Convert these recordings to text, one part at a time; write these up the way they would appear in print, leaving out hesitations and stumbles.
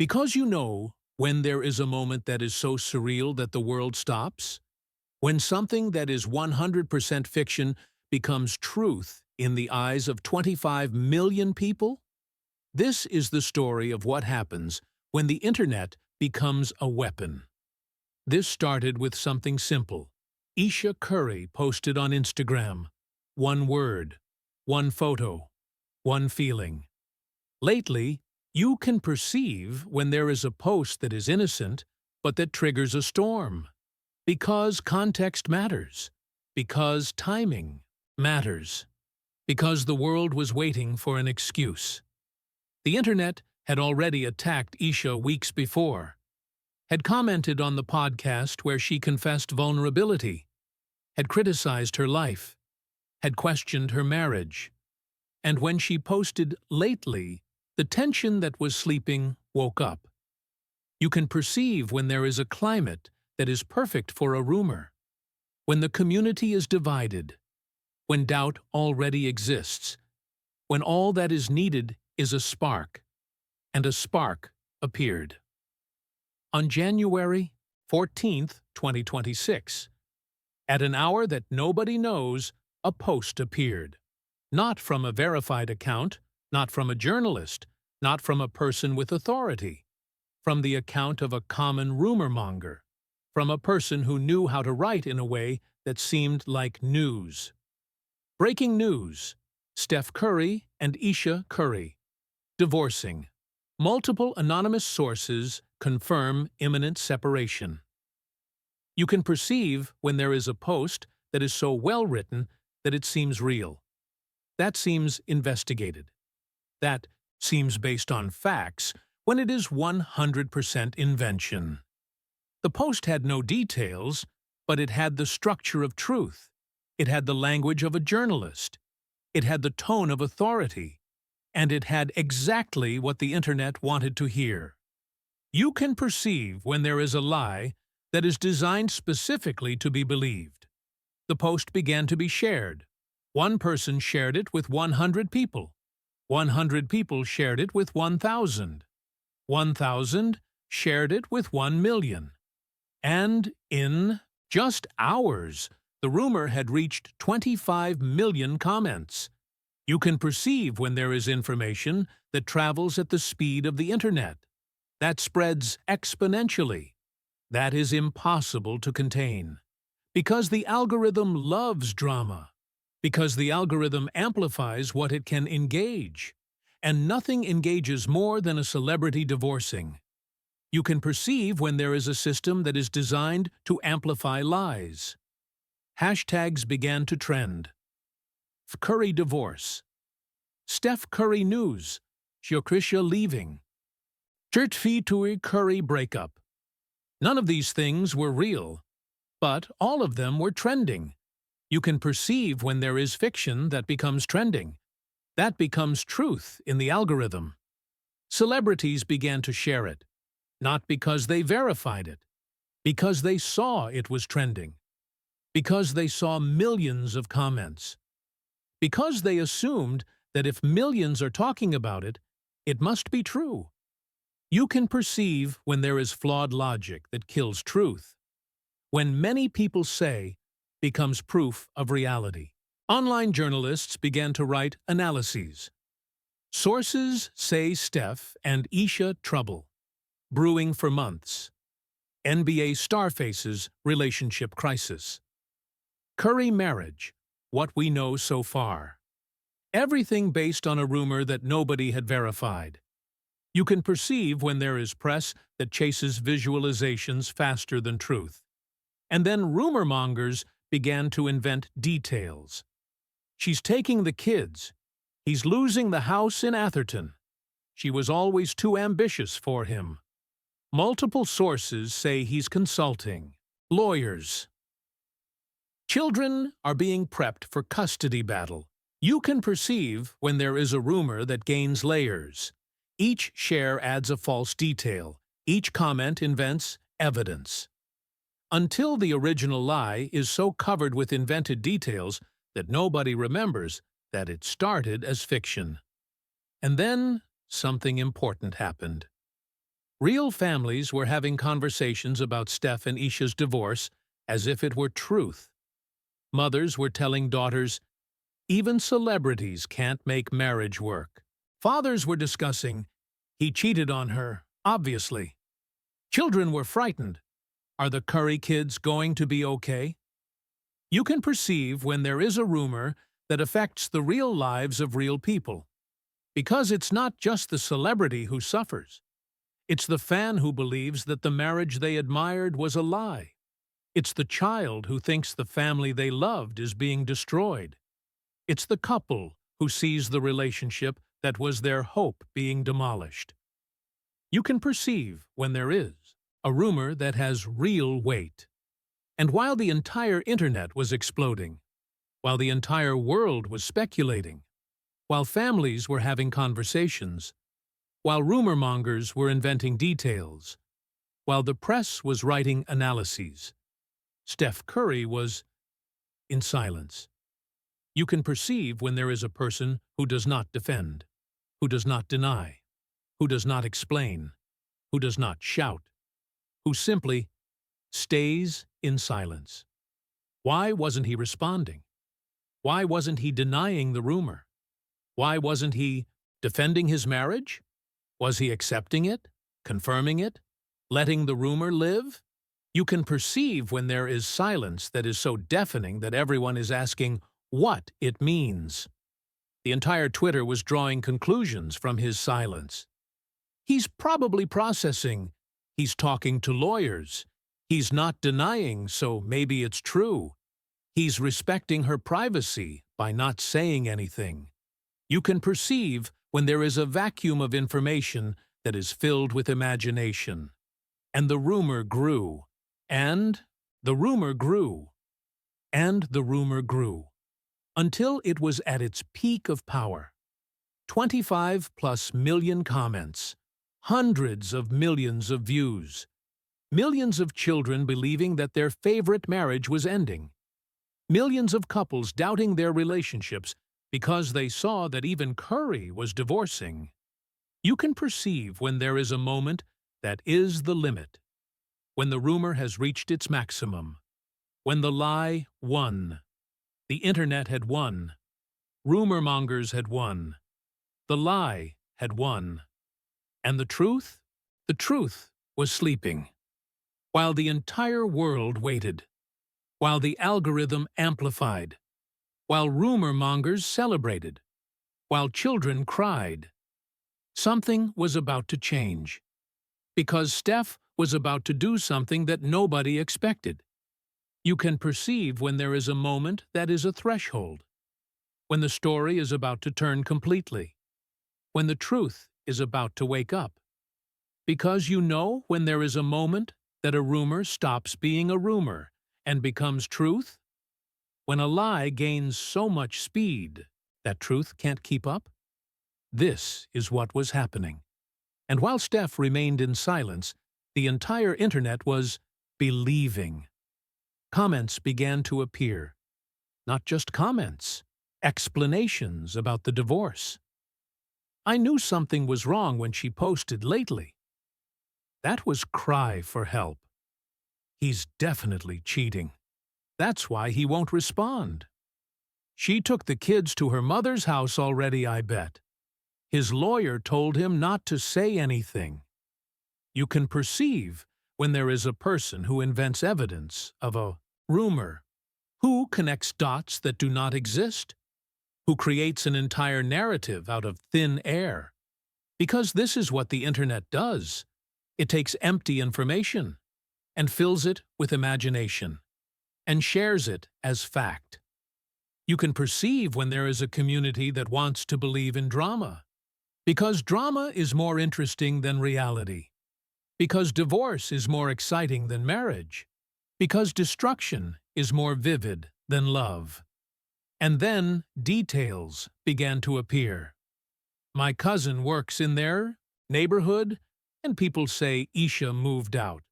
Because you know when there is a moment that is so surreal that the world stops, when something that is 100% fiction becomes truth in the eyes of 25 million people? This is the story of what happens when the internet becomes a weapon. This started with something simple. Ayesha Curry posted on Instagram. One word, one photo, one feeling. Lately, you can perceive when there is a post that is innocent, but that triggers a storm. Because context matters. Because timing matters. Because the world was waiting for an excuse. The internet had already attacked Ayesha weeks before, had commented on the podcast where she confessed vulnerability, had criticized her life, had questioned her marriage. And when she posted lately, the tension that was sleeping woke up. You can perceive when there is a climate that is perfect for a rumor, when the community is divided, when doubt already exists, when all that is needed is a spark, and a spark appeared. On January 14th, 2026, at an hour that nobody knows, a post appeared. Not from a verified account, not from a journalist, not from a person with authority, from the account of a common rumor monger, from a person who knew how to write in a way that seemed like news. Breaking news: Steph Curry and Ayesha Curry divorcing. Multiple anonymous sources confirm imminent separation. You can perceive when there is a post that is so well written that it seems real. That seems investigated. That seems based on facts when it is 100% invention. The post had no details, but it had the structure of truth. It had the language of a journalist. It had the tone of authority. And it had exactly what the internet wanted to hear. You can perceive when there is a lie that is designed specifically to be believed. The post began to be shared. One person shared it with 100 people. 100 people shared it with 1,000. 1,000 shared it with 1 million. And in just hours, the rumor had reached 25 million comments. You can perceive when there is information that travels at the speed of the internet, that spreads exponentially. That is impossible to contain. Because the algorithm loves drama. Because the algorithm amplifies what it can engage. And nothing engages more than a celebrity divorcing. You can perceive when there is a system that is designed to amplify lies. Hashtags began to trend. Curry divorce. Steph Curry news. Ayesha leaving. Steph Curry breakup. None of these things were real, but all of them were trending. You can perceive when there is fiction that becomes trending. That becomes truth in the algorithm. Celebrities began to share it, not because they verified it, because they saw it was trending, because they saw millions of comments, because they assumed that if millions are talking about it, it must be true. You can perceive when there is flawed logic that kills truth. When many people say becomes proof of reality. Online journalists began to write analyses. Sources say Steph and Ayesha trouble, brewing for months. NBA star faces relationship crisis. Curry marriage, what we know so far. Everything based on a rumor that nobody had verified. You can perceive when there is press that chases visualizations faster than truth. And then rumor mongers began to invent details. She's taking the kids. He's losing the house in Atherton. She was always too ambitious for him. Multiple sources say he's consulting. Lawyers. Children are being prepped for custody battle. You can perceive when there is a rumor that gains layers. Each share adds a false detail. Each comment invents evidence. Until the original lie is so covered with invented details that nobody remembers that it started as fiction. And then something important happened. Real families were having conversations about Steph and Isha's divorce as if it were truth. Mothers were telling daughters, even celebrities can't make marriage work. Fathers were discussing, he cheated on her, obviously. Children were frightened. Are the Curry kids going to be okay? You can perceive when there is a rumor that affects the real lives of real people. Because it's not just the celebrity who suffers. It's the fan who believes that the marriage they admired was a lie. It's the child who thinks the family they loved is being destroyed. It's the couple who sees the relationship that was their hope being demolished. You can perceive when there is a rumor that has real weight. And while the entire internet was exploding, while the entire world was speculating, while families were having conversations, while rumor mongers were inventing details, while the press was writing analyses, Steph Curry was in silence. You can perceive when there is a person who does not defend, who does not deny, who does not explain, who does not shout, who simply stays in silence. Why wasn't he responding? Why wasn't he denying the rumor? Why wasn't he defending his marriage? Was he accepting it, confirming it, letting the rumor live? You can perceive when there is silence that is so deafening that everyone is asking what it means. The entire Twitter was drawing conclusions from his silence. He's probably processing. He's talking to lawyers. He's not denying, so maybe it's true. He's respecting her privacy by not saying anything. You can perceive when there is a vacuum of information that is filled with imagination. And the rumor grew, and the rumor grew, and the rumor grew, until it was at its peak of power. 25+ million comments, hundreds of millions of views, millions of children believing that their favorite marriage was ending, millions of couples doubting their relationships because they saw that even Curry was divorcing. You can perceive when there is a moment that is the limit, when the rumor has reached its maximum, when the lie won. The internet had won. Rumor mongers had won. The lie had won. And the truth was sleeping. While the entire world waited, while the algorithm amplified, while rumor mongers celebrated, while children cried, something was about to change. Because Steph was about to do something that nobody expected. You can perceive when there is a moment that is a threshold, when the story is about to turn completely, when the truth is about to wake up. Because you know when there is a moment that a rumor stops being a rumor and becomes truth, when a lie gains so much speed that truth can't keep up. This is what was happening. And while Steph remained in silence, the entire internet was believing. Comments began to appear. Not just comments, explanations about the divorce. I knew something was wrong when she posted lately. That was cry for help. He's definitely cheating. That's why he won't respond. She took the kids to her mother's house already, I bet. His lawyer told him not to say anything. You can perceive when there is a person who invents evidence of a rumor, who connects dots that do not exist, who creates an entire narrative out of thin air. Because this is what the internet does. It takes empty information and fills it with imagination and shares it as fact. You can perceive when there is a community that wants to believe in drama. Because drama is more interesting than reality. Because divorce is more exciting than marriage. Because destruction is more vivid than love. And then details began to appear. My cousin works in their neighborhood, and people say Ayesha moved out.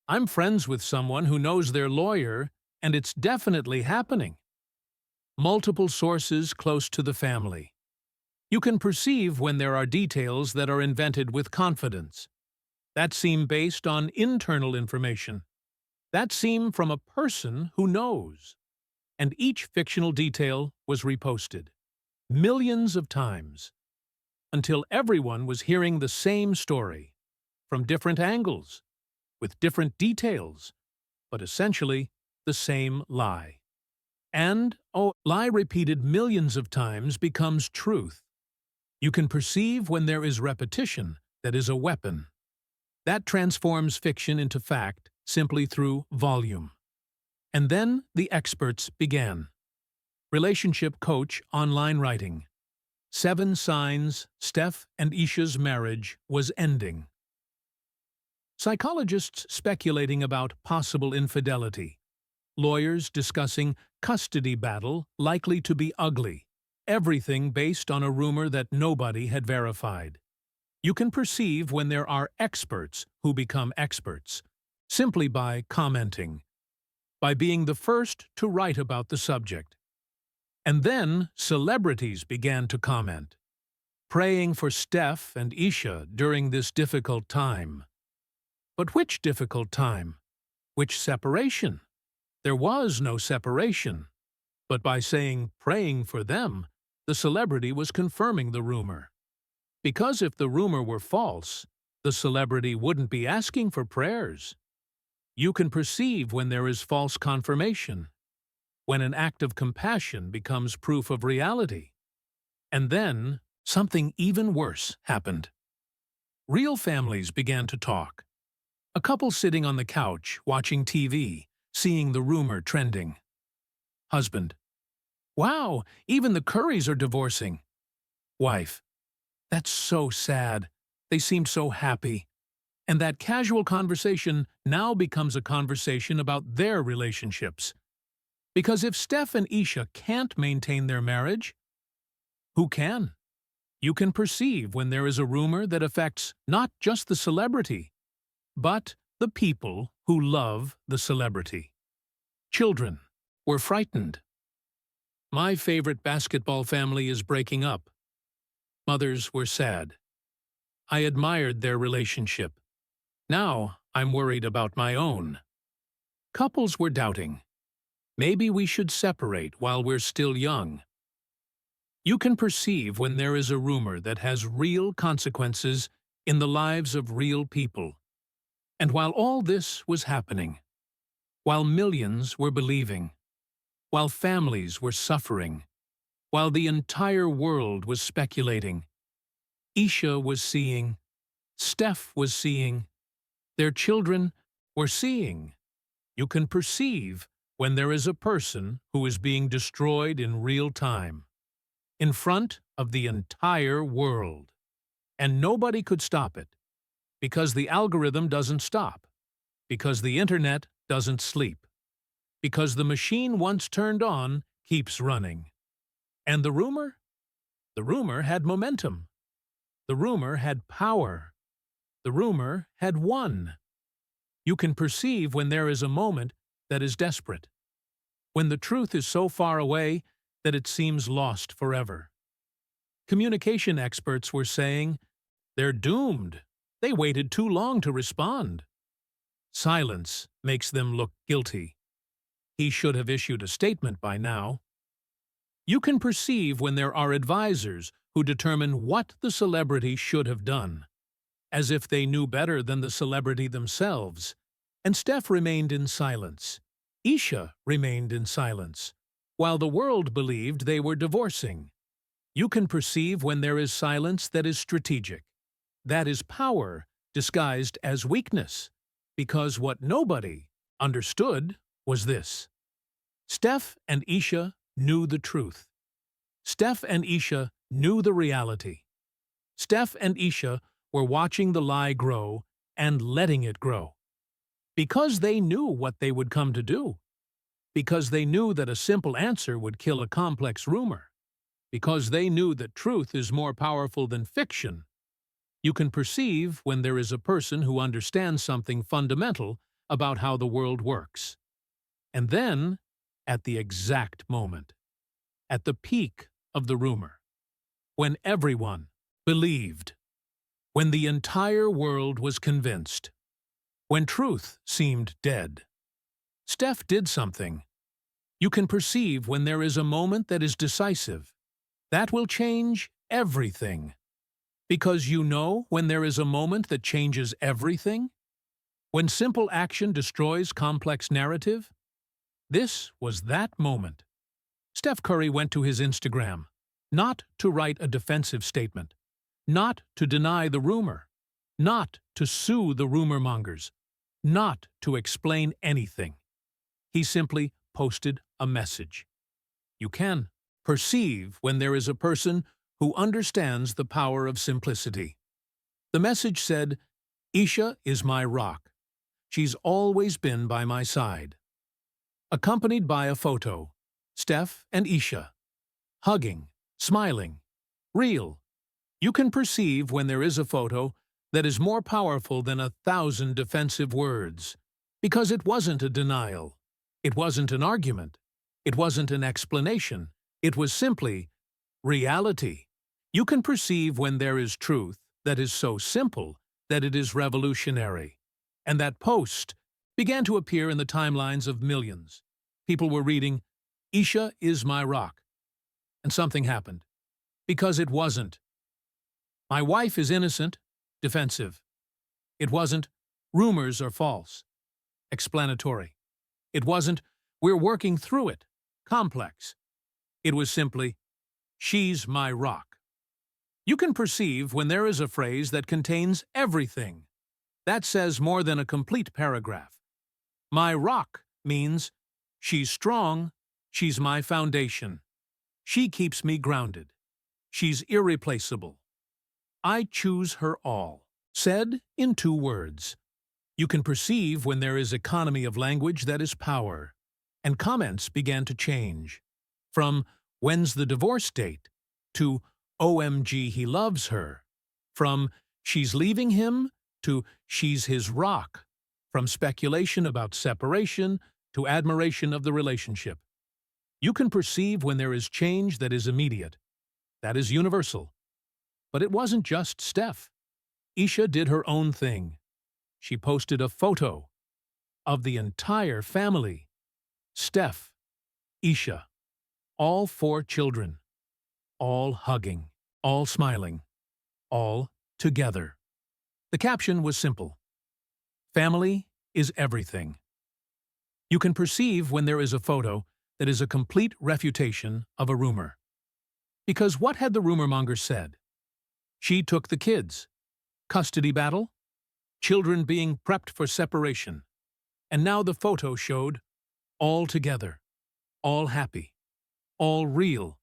I'm friends with someone who knows their lawyer, and it's definitely happening. Multiple sources close to the family. You can perceive when there are details that are invented with confidence. That seem based on internal information. That seem from a person who knows. And each fictional detail was reposted, millions of times, until everyone was hearing the same story, from different angles, with different details, but essentially the same lie. And, lie repeated millions of times becomes truth. You can perceive when there is repetition that is a weapon. That transforms fiction into fact simply through volume. And then the experts began. Relationship coach online writing. 7 signs Steph and Ayesha's marriage was ending. Psychologists speculating about possible infidelity. Lawyers discussing custody battle likely to be ugly. Everything based on a rumor that nobody had verified. You can perceive when there are experts who become experts, simply by commenting, by being the first to write about the subject. And then celebrities began to comment, praying for Steph and Ayesha during this difficult time. But which difficult time? Which separation? There was no separation. But by saying praying for them, the celebrity was confirming the rumor. Because if the rumor were false, the celebrity wouldn't be asking for prayers. You can perceive when there is false confirmation, when an act of compassion becomes proof of reality. And then, something even worse happened. Real families began to talk. A couple sitting on the couch, watching TV, seeing the rumor trending. Husband: "Wow, even the Currys are divorcing." Wife: "That's so sad. They seemed so happy." And that casual conversation now becomes a conversation about their relationships. Because if Steph and Ayesha can't maintain their marriage, who can? You can perceive when there is a rumor that affects not just the celebrity, but the people who love the celebrity. Children were frightened. My favorite basketball family is breaking up. Mothers were sad. I admired their relationship. Now I'm worried about my own. Couples were doubting. Maybe we should separate while we're still young. You can perceive when there is a rumor that has real consequences in the lives of real people. And while all this was happening, while millions were believing, while families were suffering, while the entire world was speculating, Ayesha was seeing, Steph was seeing, their children were seeing. You can perceive when there is a person who is being destroyed in real time, in front of the entire world. And nobody could stop it, because the algorithm doesn't stop, because the internet doesn't sleep, because the machine once turned on keeps running. And the rumor? The rumor had momentum. The rumor had power. The rumor had won. You can perceive when there is a moment that is desperate, when the truth is so far away that it seems lost forever. Communication experts were saying, "They're doomed. They waited too long to respond." Silence makes them look guilty. He should have issued a statement by now. You can perceive when there are advisors who determine what the celebrity should have done, as if they knew better than the celebrity themselves. And Steph remained in silence. Ayesha remained in silence, while the world believed they were divorcing. You can perceive when there is silence that is strategic. That is power disguised as weakness, because what nobody understood was this. Steph and Ayesha knew the truth. Steph and Ayesha knew the reality. Steph and Ayesha were watching the lie grow and letting it grow. Because they knew what they would come to do. Because they knew that a simple answer would kill a complex rumor. Because they knew that truth is more powerful than fiction. You can perceive when there is a person who understands something fundamental about how the world works. And then, at the exact moment, at the peak of the rumor, when everyone believed, when the entire world was convinced, when truth seemed dead. Steph did something. You can perceive when there is a moment that is decisive. That will change everything. Because you know when there is a moment that changes everything? When simple action destroys complex narrative? This was that moment. Steph Curry went to his Instagram, not to write a defensive statement, not to deny the rumor, not to sue the rumor mongers, not to explain anything. He simply posted a message. You can perceive when there is a person who understands the power of simplicity. The message said, "Ayesha is my rock. She's always been by my side." Accompanied by a photo, Steph and Ayesha, hugging, smiling, real. You can perceive when there is a photo that is more powerful than 1,000 defensive words, because it wasn't a denial. It wasn't an argument. It wasn't an explanation. It was simply reality. You can perceive when there is truth that is so simple that it is revolutionary. And that post began to appear in the timelines of millions. People were reading, "Ayesha is my rock." And something happened. Because it wasn't, "My wife is innocent," defensive. It wasn't, "Rumors are false," explanatory. It wasn't, "We're working through it," complex. It was simply, "She's my rock." You can perceive when there is a phrase that contains everything. That says more than a complete paragraph. My rock means she's strong, she's my foundation. She keeps me grounded. She's irreplaceable. I choose her all. Said in 2 words. You can perceive when there is economy of language that is power. And comments began to change. From "When's the divorce date?" to "OMG, he loves her." From "She's leaving him?" to "She's his rock." From speculation about separation to admiration of the relationship. You can perceive when there is change that is immediate. That is universal. But it wasn't just Steph. Ayesha did her own thing. She posted a photo of the entire family. Steph, Ayesha, all 4 children, all hugging, all smiling, all together. The caption was simple. Family is everything. You can perceive when there is a photo that is a complete refutation of a rumor. Because what had the rumor monger said? She took the kids. Custody battle? Children being prepped for separation. And now the photo showed all together, all happy, all real.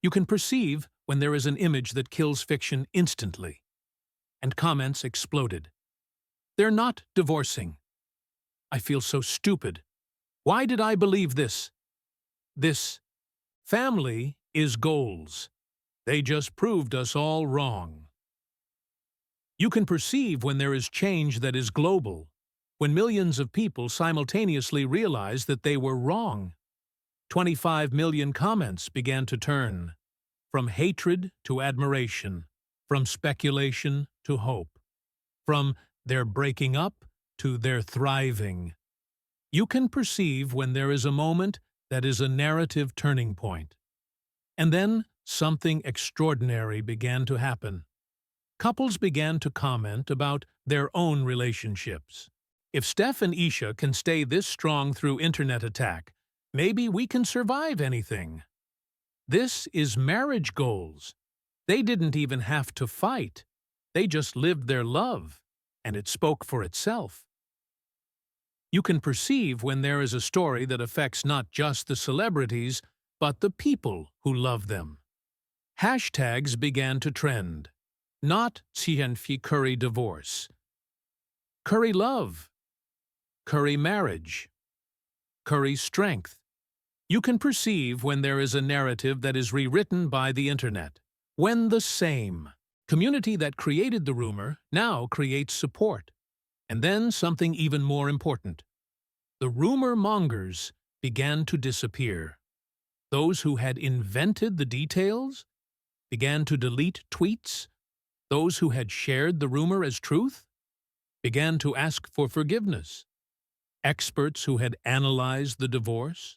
You can perceive when there is an image that kills fiction instantly. And comments exploded. They're not divorcing. I feel so stupid. Why did I believe this? This family is goals. They just proved us all wrong. You can perceive when there is change that is global, when millions of people simultaneously realize that they were wrong. 25 million comments began to turn, from hatred to admiration, from speculation to hope, from "they're breaking up" to "they're thriving." You can perceive when there is a moment that is a narrative turning point. And then something extraordinary began to happen. Couples began to comment about their own relationships. If Steph and Ayesha can stay this strong through internet attack, maybe we can survive anything. This is marriage goals. They didn't even have to fight. They just lived their love, and it spoke for itself. You can perceive when there is a story that affects not just the celebrities, but the people who love them. Hashtags began to trend. Not Steph Curry divorce. Curry love. Curry marriage. Curry strength. You can perceive when there is a narrative that is rewritten by the internet. When the same community that created the rumor now creates support. And then something even more important. The rumor mongers began to disappear. Those who had invented the details began to delete tweets. Those who had shared the rumor as truth began to ask for forgiveness. Experts who had analyzed the divorce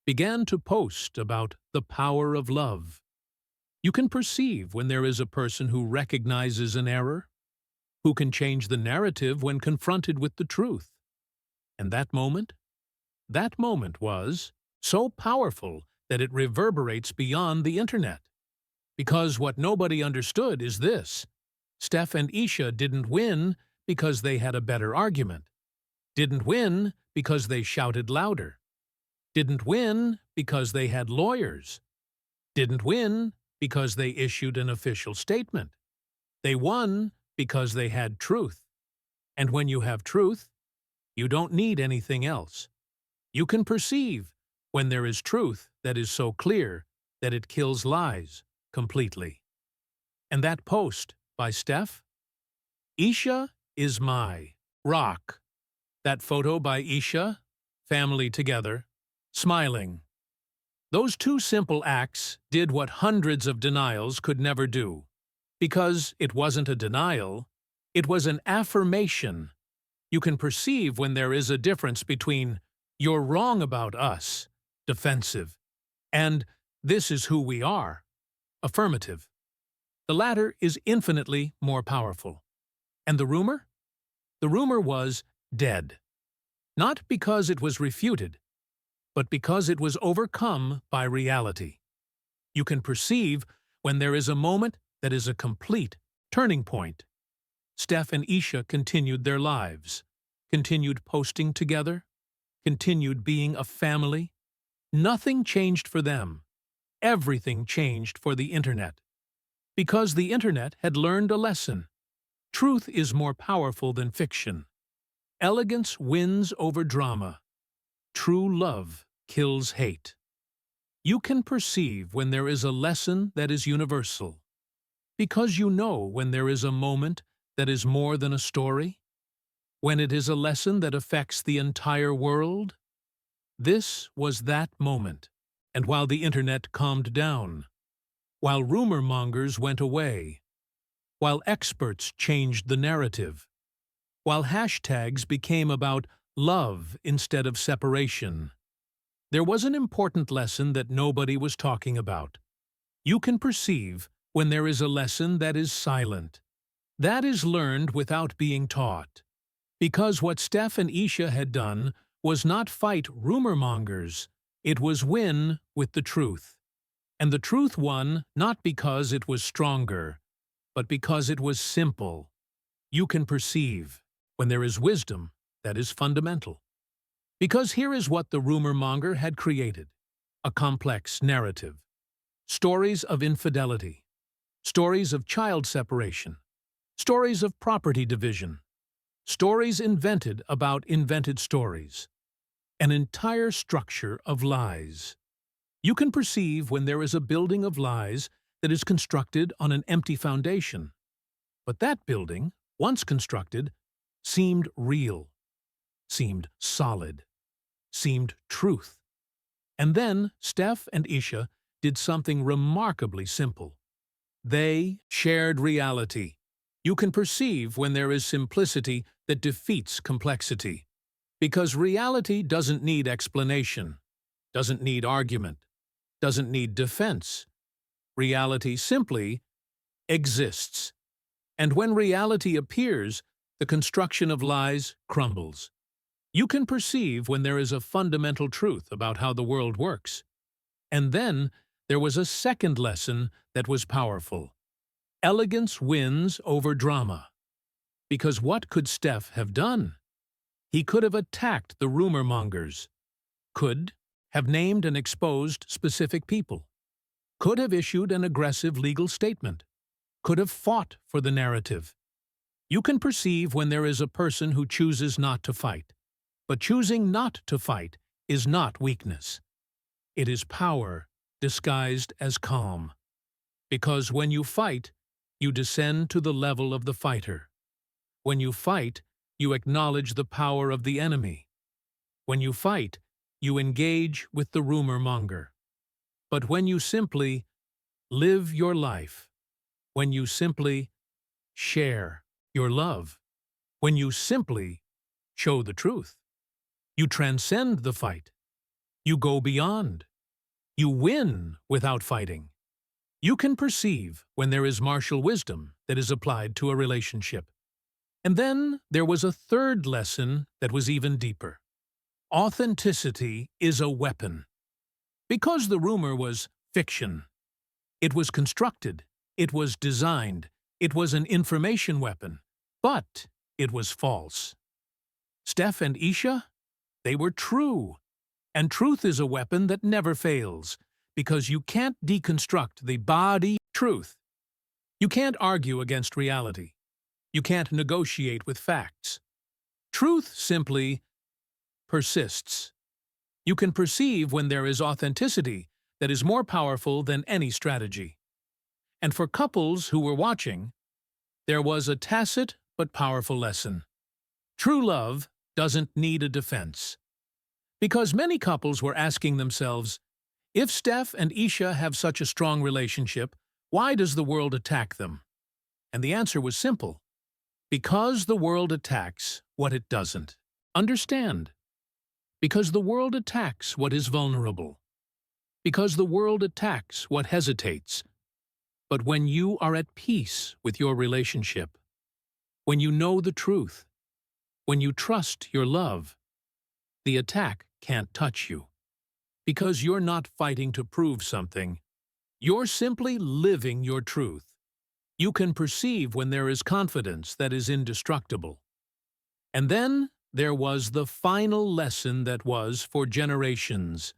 began to post about the power of love. You can perceive when there is a person who recognizes an error, who can change the narrative when confronted with the truth. And that moment was so powerful that it reverberates beyond the internet. Because what nobody understood is this: Steph and Ayesha didn't win because they had a better argument, didn't win because they shouted louder, didn't win because they had lawyers, didn't win because they issued an official statement. They won because they had truth. And when you have truth, you don't need anything else. You can perceive when there is truth that is so clear that it kills lies completely. And that post by Steph? Ayesha is my rock. That photo by Ayesha, family together, smiling. Those two simple acts did what hundreds of denials could never do. Because it wasn't a denial, it was an affirmation. You can perceive when there is a difference between "you're wrong about us," defensive, and "this is who we are," affirmative. The latter is infinitely more powerful. And the rumor? The rumor was dead. Not because it was refuted, but because it was overcome by reality. You can perceive when there is a moment that is a complete turning point. Steph and Ayesha continued their lives, continued posting together, continued being a family. Nothing changed for them. Everything changed for the internet. Because the internet had learned a lesson. Truth is more powerful than fiction. Elegance wins over drama. True love kills hate. You can perceive when there is a lesson that is universal. Because you know when there is a moment that is more than a story. When it is a lesson that affects the entire world. This was that moment. And while the internet calmed down, while rumor mongers went away, while experts changed the narrative, while hashtags became about love instead of separation, there was an important lesson that nobody was talking about. You can perceive when there is a lesson that is silent, that is learned without being taught. Because what Steph and Ayesha had done was not fight rumor mongers, it was win with the truth. And the truth won not because it was stronger, but because it was simple. You can perceive when there is wisdom that is fundamental. Because here is what the rumor monger had created: a complex narrative. Stories of infidelity, stories of child separation, stories of property division, stories invented about invented stories. An entire structure of lies. You can perceive when there is a building of lies that is constructed on an empty foundation. But that building, once constructed, seemed real, seemed solid, seemed truth. And then Steph and Ayesha did something remarkably simple. They shared reality. You can perceive when there is simplicity that defeats complexity. Because reality doesn't need explanation, doesn't need argument, doesn't need defense. Reality simply exists. And when reality appears, the construction of lies crumbles. You can perceive when there is a fundamental truth about how the world works. And then there was a second lesson that was powerful. Elegance wins over drama. Because what could Steph have done? He could have attacked the rumor mongers, could have named and exposed specific people, could have issued an aggressive legal statement, could have fought for the narrative. You can perceive when there is a person who chooses not to fight. But choosing not to fight is not weakness. It is power disguised as calm. Because when you fight, you descend to the level of the fighter. When you fight, you acknowledge the power of the enemy. When you fight, you engage with the rumor monger. But when you simply live your life, when you simply share your love, when you simply show the truth. You transcend the fight. You go beyond. You win without fighting. You can perceive when there is martial wisdom that is applied to a relationship. And then there was a third lesson that was even deeper. Authenticity is a weapon. Because the rumor was fiction, it was constructed, it was designed, it was an information weapon, but it was false. Steph and Ayesha, they were true. And truth is a weapon that never fails, because you can't deconstruct the body truth. You can't argue against reality. You can't negotiate with facts. Truth simply persists. You can perceive when there is authenticity that is more powerful than any strategy. And for couples who were watching, there was a tacit but powerful lesson. True love doesn't need a defense. Because many couples were asking themselves, if Steph and Ayesha have such a strong relationship, why does the world attack them? And the answer was simple. Because the world attacks what it doesn't understand. Because the world attacks what is vulnerable. Because the world attacks what hesitates. But when you are at peace with your relationship, when you know the truth, when you trust your love, the attack can't touch you. Because you're not fighting to prove something. You're simply living your truth. You can perceive when there is confidence that is indestructible. And then there was the final lesson that was for generations.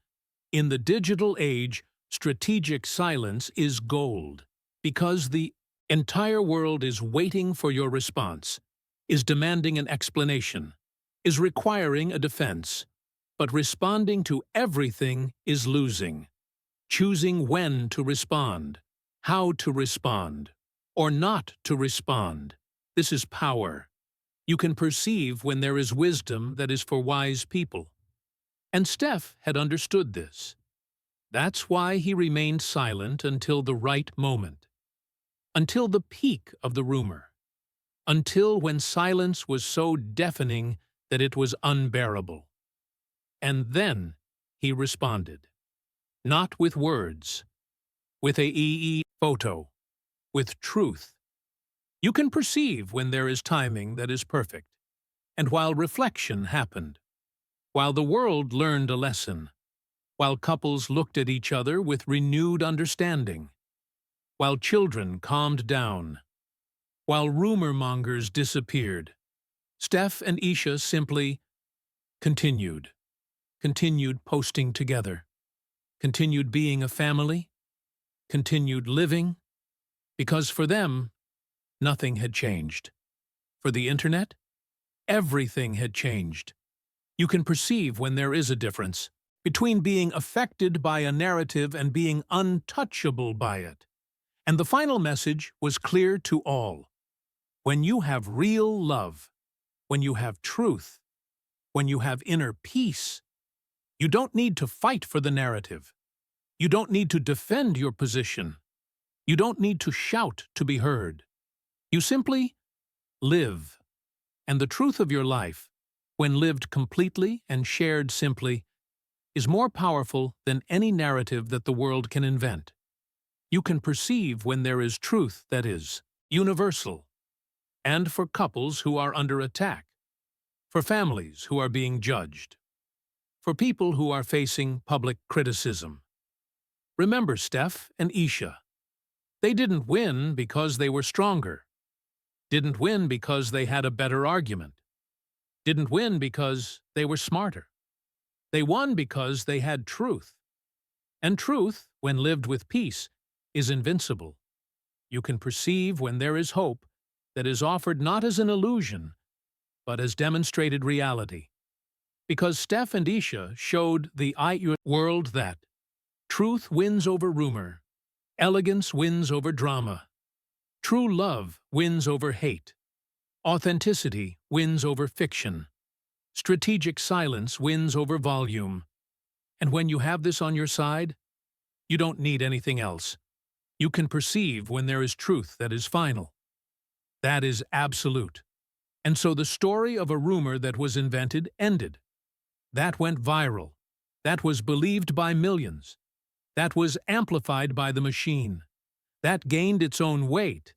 In the digital age, strategic silence is gold, because the entire world is waiting for your response, is demanding an explanation, is requiring a defense. But responding to everything is losing. Choosing when to respond, how to respond, or not to respond. This is power. You can perceive when there is wisdom that is for wise people. And Steph had understood this. That's why he remained silent until the right moment. Until the peak of the rumor. Until when silence was so deafening that it was unbearable. And then he responded. Not with words. With a photo. With truth. You can perceive when there is timing that is perfect. And while reflection happened. While the world learned a lesson. While couples looked at each other with renewed understanding. While children calmed down. While rumor mongers disappeared. Steph and Ayesha simply continued. Continued posting together, continued being a family, continued living, because for them, nothing had changed. For the internet, everything had changed. You can perceive when there is a difference between being affected by a narrative and being untouchable by it. And the final message was clear to all. When you have real love, when you have truth, when you have inner peace, you don't need to fight for the narrative. You don't need to defend your position. You don't need to shout to be heard. You simply live. And the truth of your life, when lived completely and shared simply, is more powerful than any narrative that the world can invent. You can perceive when there is truth that is universal. And for couples who are under attack. For families who are being judged. For people who are facing public criticism. Remember Steph and Ayesha. They didn't win because they were stronger. Didn't win because they had a better argument. Didn't win because they were smarter. They won because they had truth. And truth, when lived with peace, is invincible. You can perceive when there is hope that is offered not as an illusion, but as demonstrated reality. Because Steph and Ayesha showed the world that truth wins over rumor, elegance wins over drama, true love wins over hate, authenticity wins over fiction, strategic silence wins over volume. And when you have this on your side, you don't need anything else. You can perceive when there is truth that is final. That is absolute. And so the story of a rumor that was invented ended. That went viral. That was believed by millions. That was amplified by the machine. That gained its own weight.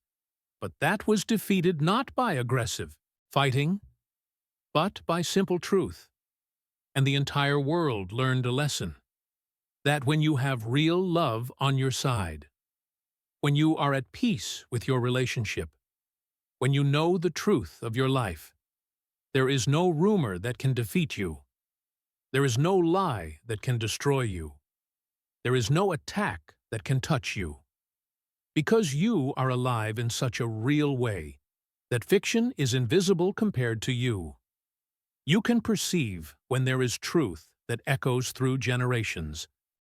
But that was defeated not by aggressive fighting, but by simple truth. And the entire world learned a lesson. That when you have real love on your side, when you are at peace with your relationship, when you know the truth of your life, there is no rumor that can defeat you. There is no lie that can destroy you. There is no attack that can touch you. Because you are alive in such a real way that fiction is invisible compared to you. You can perceive when there is truth that echoes through generations.